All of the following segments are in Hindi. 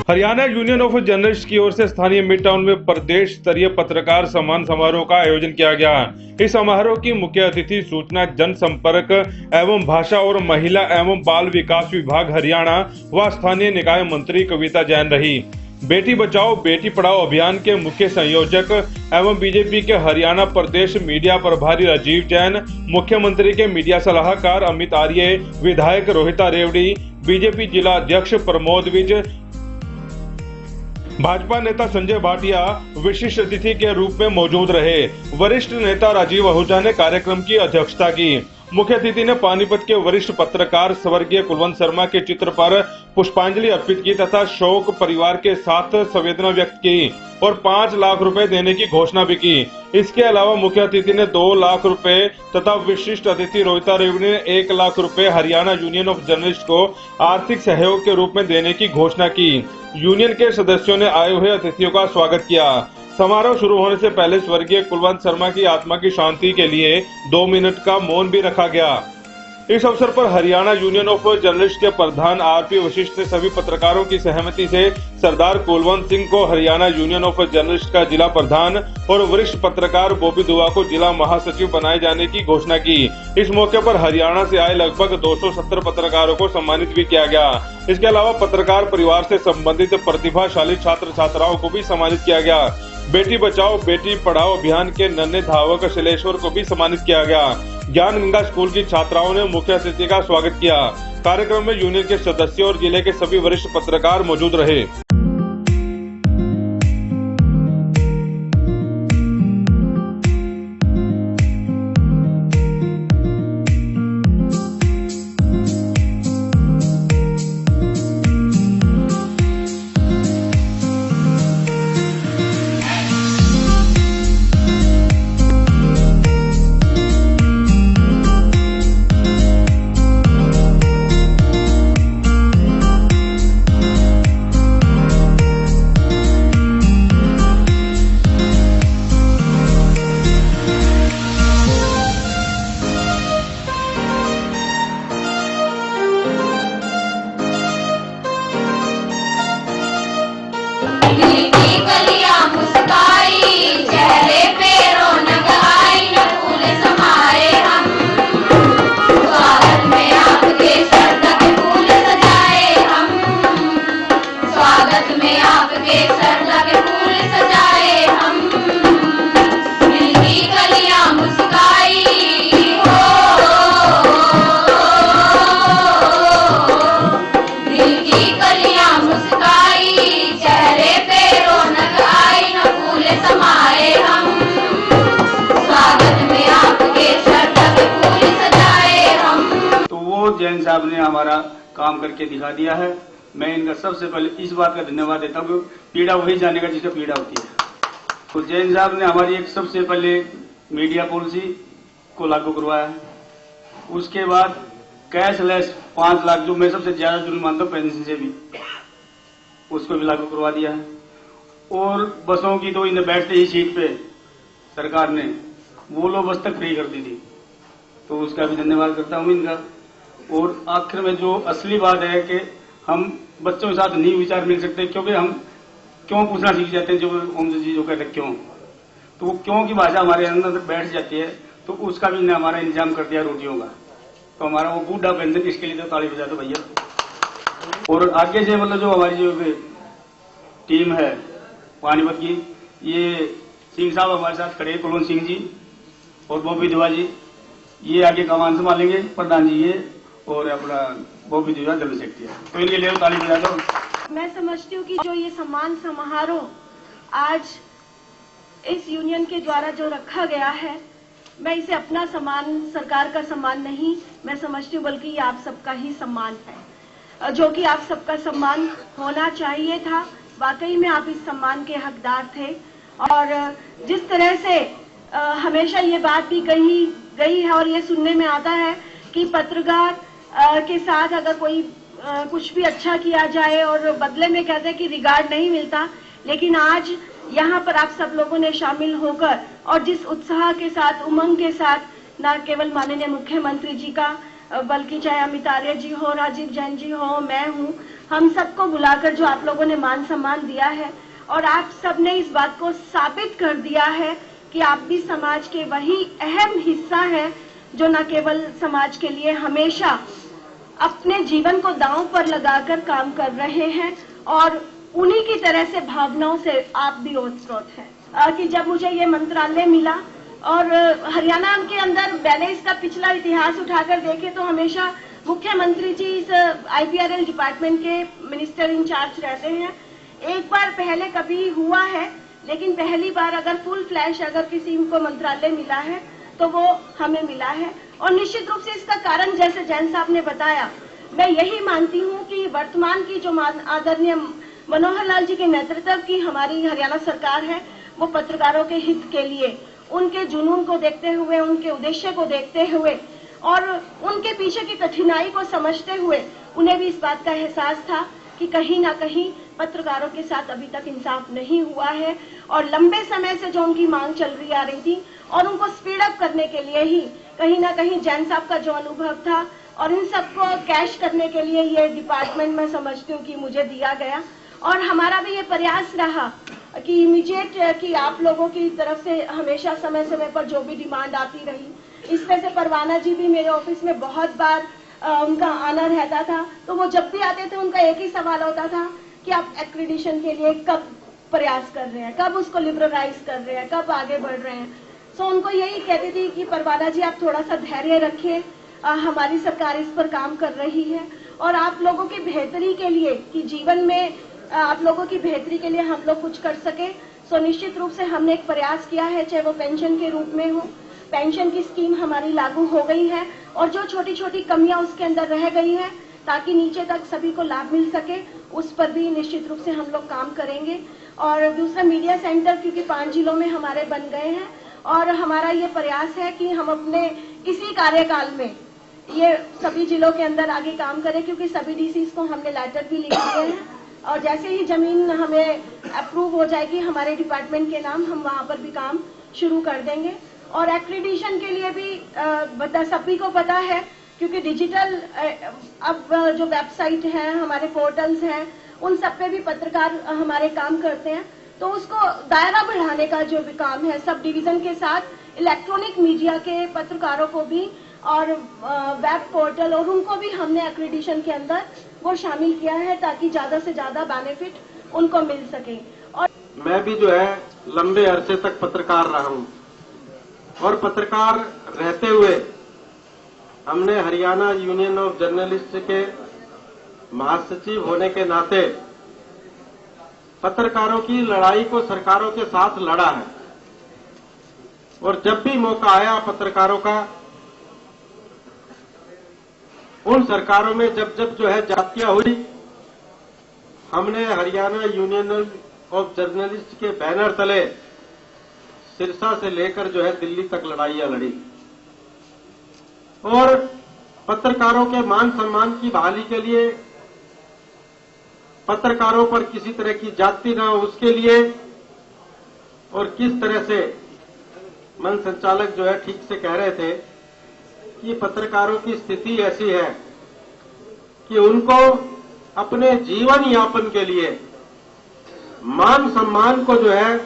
हरियाणा यूनियन ऑफ जर्नलिस्ट की ओर से स्थानीय मिड टाउन में प्रदेश स्तरीय पत्रकार सम्मान समारोह का आयोजन किया गया। इस समारोह की मुख्य अतिथि सूचना जनसंपर्क एवं भाषा और महिला एवं बाल विकास विभाग हरियाणा व स्थानीय निकाय मंत्री कविता जैन रही। बेटी बचाओ बेटी पढ़ाओ अभियान के मुख्य संयोजक एवं बीजेपी के हरियाणा प्रदेश मीडिया प्रभारी राजीव जैन, मुख्यमंत्री के मीडिया सलाहकार अमित आर्य, विधायक रोहिता रेवड़ी, बीजेपी जिला अध्यक्ष प्रमोद विज, भाजपा नेता संजय भाटिया विशिष्ट अतिथि के रूप में मौजूद रहे। वरिष्ठ नेता राजीव आहूजा ने कार्यक्रम की अध्यक्षता की। मुख्य अतिथि ने पानीपत के वरिष्ठ पत्रकार स्वर्गीय कुलवंत शर्मा के चित्र पर पुष्पांजलि अर्पित की तथा शोक परिवार के साथ संवेदना व्यक्त की और 5 लाख रुपए देने की घोषणा भी की। इसके अलावा मुख्य अतिथि ने 2 लाख रुपए तथा विशिष्ट अतिथि रोहिता रेवड़ी ने 1 लाख रुपए हरियाणा यूनियन ऑफ जर्नलिस्ट को आर्थिक सहयोग के रूप में देने की घोषणा की। यूनियन के सदस्यों ने आए हुए अतिथियों का स्वागत किया। समारोह शुरू होने से पहले स्वर्गीय कुलवंत शर्मा की आत्मा की शांति के लिए 2 मिनट का मौन भी रखा गया। इस अवसर पर हरियाणा यूनियन ऑफ जर्नलिस्ट के प्रधान आरपी वशिष्ठ ने सभी पत्रकारों की सहमति से सरदार कुलवंत सिंह को हरियाणा यूनियन ऑफ जर्नलिस्ट का जिला प्रधान और वरिष्ठ पत्रकार बॉबी दुआ को जिला महासचिव बनाए जाने की घोषणा की। इस मौके पर हरियाणा से आए लगभग 270 पत्रकारों को सम्मानित भी किया गया। इसके अलावा पत्रकार परिवार से संबंधित प्रतिभाशाली छात्र छात्राओं को भी सम्मानित किया गया। बेटी बचाओ बेटी पढ़ाओ अभियान के नन्हे धावक शैलेश्वर को भी सम्मानित किया गया। ज्ञान गंगा स्कूल की छात्राओं ने मुख्य अतिथि का स्वागत किया। कार्यक्रम में यूनियन के सदस्य और जिले के सभी वरिष्ठ पत्रकार मौजूद रहे। जैन साहब ने हमारा काम करके दिखा दिया है। मैं इनका सबसे पहले इस बात का धन्यवाद देता हूँ, पीड़ा वही जानेगा जिसका पीड़ा होती है। तो जैन साहब ने हमारी एक सबसे पहले मीडिया पॉलिसी को लागू करवाया है। उसके बाद कैशलेस 5 लाख, जो मैं सबसे ज्यादा जुर्म मानता हूँ पेंशन से भी, उसको भी लागू करवा दिया है। और बसों की तो इन्हें बैठते ही सीट पे सरकार ने वो लोग बस तक फ्री कर दी थी, तो उसका भी धन्यवाद करता हूँ इनका। और आखिर में जो असली बात है कि हम बच्चों के साथ नहीं विचार मिल सकते, क्योंकि हम क्यों पूछना सीख जाते हैं, जो ओम जी जो कहते हैं क्यों, तो वो क्यों की भाषा हमारे अंदर बैठ जाती है। तो उसका भी इन्हें हमारा इंतजाम कर दिया रोटियों का। तो हमारा वो बूढ़ा पेंशन, इसके लिए तो ताली बजा दो भैया। और आगे से मतलब जो हमारी जो टीम है पानीपत की, ये सिंह साहब हमारे साथ खड़े, कुलवंत सिंह जी और बॉबी दुआ जी, ये आगे कमान संभालेंगे। प्रधान जी ये और अपना बॉबी दुआ जनरल सेक्रेटरी है, तो इनके लिए ताली बजा दो। मैं समझती हूँ कि जो ये सम्मान समारोह आज इस यूनियन के द्वारा जो रखा गया है, मैं इसे अपना सम्मान, सरकार का सम्मान नहीं मैं समझती हूँ, बल्कि ये आप सबका ही सम्मान है, जो कि आप सबका सम्मान होना चाहिए था। वाकई में आप इस सम्मान के हकदार थे। और जिस तरह से हमेशा ये बात भी कही गई है और ये सुनने में आता है कि पत्रकार के साथ अगर कोई कुछ भी अच्छा किया जाए और बदले में कहते हैं कि रिगार्ड नहीं मिलता, लेकिन आज यहाँ पर आप सब लोगों ने शामिल होकर और जिस उत्साह के साथ, उमंग के साथ, न केवल माननीय मुख्यमंत्री जी का बल्कि चाहे अमित आर्य जी हो, राजीव जैन जी हो, मैं हूँ, हम सबको बुलाकर जो आप लोगों ने मान सम्मान दिया है और आप सबने इस बात को साबित कर दिया है कि आप भी समाज के वही अहम हिस्सा हैं जो न केवल समाज के लिए हमेशा अपने जीवन को दांव पर लगाकर काम कर रहे हैं और उन्हीं की तरह से भावनाओं से आप भी ओतप्रोत हैं। कि जब मुझे ये मंत्रालय मिला और हरियाणा के अंदर मैंने इसका पिछला इतिहास उठाकर देखे तो हमेशा मुख्यमंत्री जी इस IPRL डिपार्टमेंट के मिनिस्टर इंचार्ज रहते हैं। एक बार पहले कभी हुआ है, लेकिन पहली बार अगर फुल फ्लैश अगर किसी को मंत्रालय मिला है तो वो हमें मिला है। और निश्चित रूप से इसका कारण जैसे जैन साहब ने बताया, मैं यही मानती हूँ कि वर्तमान की जो आदरणीय मनोहर लाल जी के नेतृत्व की हमारी हरियाणा सरकार है, वो पत्रकारों के हित के लिए, उनके जुनून को देखते हुए, उनके उद्देश्य को देखते हुए और उनके पीछे की कठिनाई को समझते हुए उन्हें भी इस बात का एहसास था कि कहीं ना कहीं पत्रकारों के साथ अभी तक इंसाफ नहीं हुआ है और लंबे समय से जो उनकी मांग चल रही आ रही थी और उनको स्पीड अप करने के लिए ही कहीं ना कहीं जैन साहब का जो अनुभव था और इन सबको कैश करने के लिए ये डिपार्टमेंट मैं समझती हूँ कि मुझे दिया गया। और हमारा भी ये प्रयास रहा कि इमीडिएट कि आप लोगों की तरफ से हमेशा समय समय पर जो भी डिमांड आती रही, इसमें से परवाना जी भी मेरे ऑफिस में बहुत बार उनका आना रहता था, तो वो जब भी आते थे उनका एक ही सवाल होता था कि आप एक्रेडिशन के लिए कब प्रयास कर रहे हैं, कब उसको लिबरलाइज कर रहे हैं, कब आगे बढ़ रहे हैं। सो उनको यही कहती थी कि परवाना जी आप थोड़ा सा धैर्य रखिए, हमारी सरकार इस पर काम कर रही है और आप लोगों की बेहतरी के लिए, कि जीवन में आप लोगों की बेहतरी के लिए हम लोग कुछ कर सके। सो निश्चित रूप से हमने एक प्रयास किया है, चाहे वो पेंशन के रूप में हो, पेंशन की स्कीम हमारी लागू हो गई है और जो छोटी छोटी कमियां उसके अंदर रह गई हैं ताकि नीचे तक सभी को लाभ मिल सके, उस पर भी निश्चित रूप से हम लोग काम करेंगे। और दूसरा मीडिया सेंटर, क्योंकि 5 जिलों में हमारे बन गए हैं और हमारा ये प्रयास है कि हम अपने इसी कार्यकाल में ये सभी जिलों के अंदर आगे काम करें, क्योंकि सभी DCs को हमने लेटर भी लिख दिए हैं और जैसे ही जमीन हमें अप्रूव हो जाएगी हमारे डिपार्टमेंट के नाम, हम वहां पर भी काम शुरू कर देंगे। और एक्रेडिशन के लिए भी सभी को पता है, क्योंकि डिजिटल अब जो वेबसाइट है, हमारे पोर्टल्स हैं, उन सब पे भी पत्रकार हमारे काम करते हैं, तो उसको दायरा बढ़ाने का जो भी काम है, सब डिवीजन के साथ इलेक्ट्रॉनिक मीडिया के पत्रकारों को भी और वेब पोर्टल और उनको भी हमने एक्रेडिशन के अंदर वो शामिल किया है ताकि ज्यादा से ज्यादा बेनिफिट उनको मिल सके। और मैं भी जो है लंबे अरसे तक पत्रकार रहा हूं और पत्रकार रहते हुए हमने हरियाणा यूनियन ऑफ जर्नलिस्ट के महासचिव होने के नाते पत्रकारों की लड़ाई को सरकारों के साथ लड़ा है और जब भी मौका आया पत्रकारों का, उन सरकारों में जब जब जो है जातियां हुई, हमने हरियाणा यूनियन ऑफ जर्नलिस्ट के बैनर तले सिरसा से लेकर जो है दिल्ली तक लड़ाइयां लड़ी और पत्रकारों के मान सम्मान की बहाली के लिए, पत्रकारों पर किसी तरह की जाति न हो उसके लिए, और किस तरह से मन संचालक जो है ठीक से कह रहे थे कि पत्रकारों की स्थिति ऐसी है कि उनको अपने जीवन यापन के लिए मान सम्मान को जो है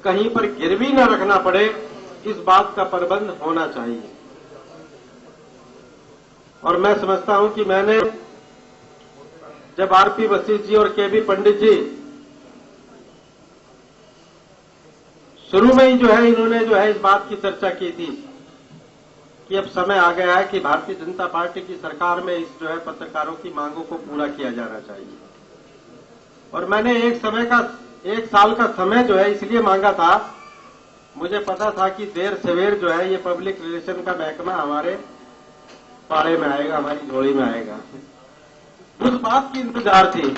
कहीं पर गिरवी न रखना पड़े, इस बात का प्रबंध होना चाहिए। और मैं समझता हूं कि मैंने जब आरपी वशिष्ठ जी और केबी पंडित जी शुरू में ही जो है इन्होंने जो है इस बात की चर्चा की थी कि अब समय आ गया है कि भारतीय जनता पार्टी की सरकार में इस जो है पत्रकारों की मांगों को पूरा किया जाना चाहिए। और मैंने एक साल का समय जो है इसलिए मांगा था, मुझे पता था कि देर सवेर जो है ये पब्लिक रिलेशन का महकमा हमारे पाड़े में आएगा, हमारी झोली में आएगा, उस बात की इंतजार थी।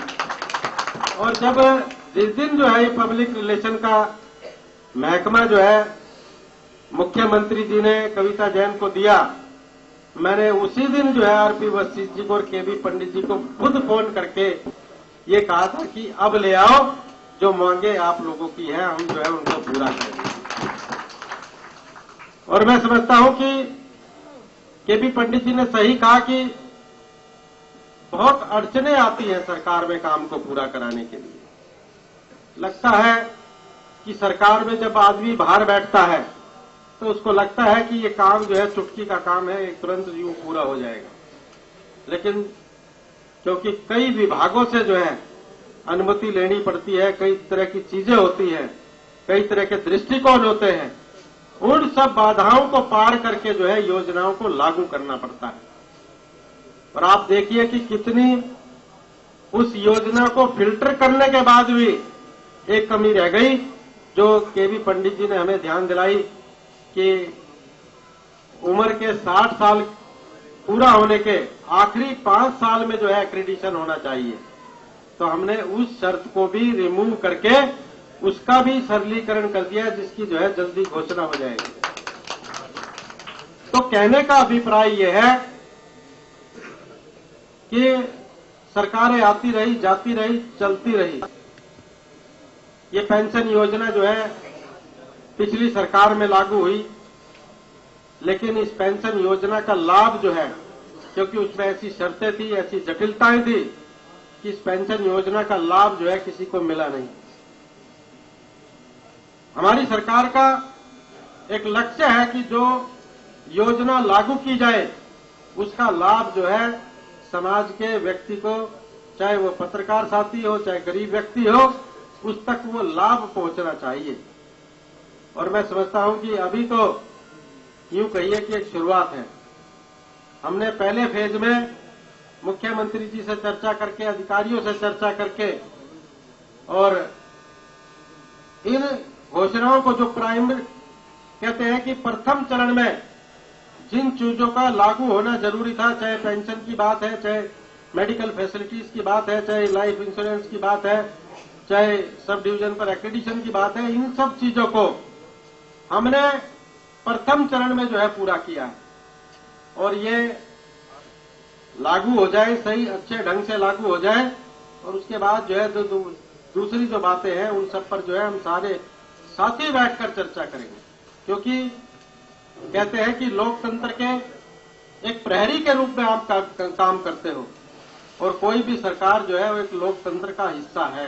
और जब जिस दिन जो है ये पब्लिक रिलेशन का महकमा जो है मुख्यमंत्री जी ने कविता जैन को दिया, मैंने उसी दिन जो है आरपी वशिष्ठ जी को और केबी पंडित जी को खुद फोन करके ये कहा था कि अब ले आओ, जो मांगे आप लोगों की है हम जो है उनको पूरा करेंगे। और मैं समझता हूं कि केबी पंडित जी ने सही कहा कि बहुत अड़चने आती हैं सरकार में काम को पूरा कराने के लिए। लगता है कि सरकार में जब आदमी बाहर बैठता है तो उसको लगता है कि ये काम जो है चुटकी का काम है, एक तुरंत यूं पूरा हो जाएगा। लेकिन क्योंकि कई विभागों से जो है अनुमति लेनी पड़ती है, कई तरह की चीजें होती हैं, कई तरह के दृष्टिकोण होते हैं, उन सब बाधाओं को पार करके जो है योजनाओं को लागू करना पड़ता है। और आप देखिए कि कितनी उस योजना को फिल्टर करने के बाद भी एक कमी रह गई, जो केबी पंडित जी ने हमें ध्यान दिलाई कि उम्र के 60 साल पूरा होने के आखिरी 5 साल में जो है एक्रेडिशन होना चाहिए। तो हमने उस शर्त को भी रिमूव करके उसका भी सरलीकरण कर दिया, जिसकी जो है जल्दी घोषणा हो जाएगी। तो कहने का अभिप्राय यह है कि सरकारें आती रही, जाती रही, चलती रही। ये पेंशन योजना जो है पिछली सरकार में लागू हुई, लेकिन इस पेंशन योजना का लाभ जो है, क्योंकि उसमें ऐसी शर्तें थी, ऐसी जटिलताएं थी कि इस पेंशन योजना का लाभ जो है किसी को मिला नहीं। हमारी सरकार का एक लक्ष्य है कि जो योजना लागू की जाए उसका लाभ जो है समाज के व्यक्ति को, चाहे वो पत्रकार साथी हो, चाहे गरीब व्यक्ति हो, उस तक वो लाभ पहुंचना चाहिए। और मैं समझता हूं कि अभी तो यूं कहिए कि एक शुरुआत है। हमने पहले फेज में मुख्यमंत्री जी से चर्चा करके, अधिकारियों से चर्चा करके, और इन घोषणाओं को जो प्राइमरी कहते हैं कि प्रथम चरण में जिन चीजों का लागू होना जरूरी था, चाहे पेंशन की बात है, चाहे मेडिकल फैसिलिटीज की बात है, चाहे लाइफ इंश्योरेंस की बात है, चाहे सब डिवीजन पर एक्रेडिशन की बात है, इन सब चीजों को हमने प्रथम चरण में जो है पूरा किया है। और ये लागू हो जाए, सही अच्छे ढंग से लागू हो जाए, और उसके बाद जो है दूसरी जो बातें हैं उन सब पर जो है हम सारे साथी बैठकर चर्चा करेंगे। क्योंकि कहते हैं कि लोकतंत्र के एक प्रहरी के रूप में आप काम करते हो, और कोई भी सरकार जो है वो एक लोकतंत्र का हिस्सा है।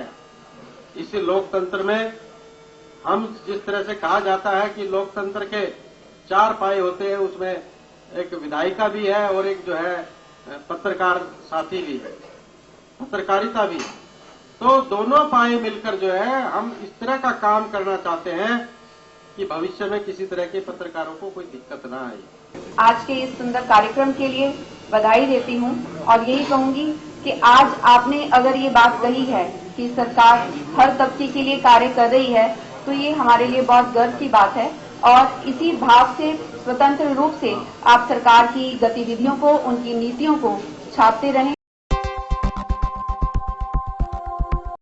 इसी लोकतंत्र में हम जिस तरह से कहा जाता है कि लोकतंत्र के 4 पाए होते हैं, उसमें एक विधायिका भी है और एक जो है पत्रकार साथी भी है, पत्रकारिता भी। तो दोनों पाए मिलकर जो है हम इस तरह का काम करना चाहते हैं कि भविष्य में किसी तरह के पत्रकारों को कोई दिक्कत ना आए। आज के इस सुंदर कार्यक्रम के लिए बधाई देती हूं और यही कहूंगी कि आज आपने अगर ये बात कही है कि सरकार हर तबके के लिए कार्य कर रही है, तो ये हमारे लिए बहुत गर्व की बात है। और इसी भाव से स्वतंत्र रूप से आप सरकार की गतिविधियों को, उनकी नीतियों को छापते रहें।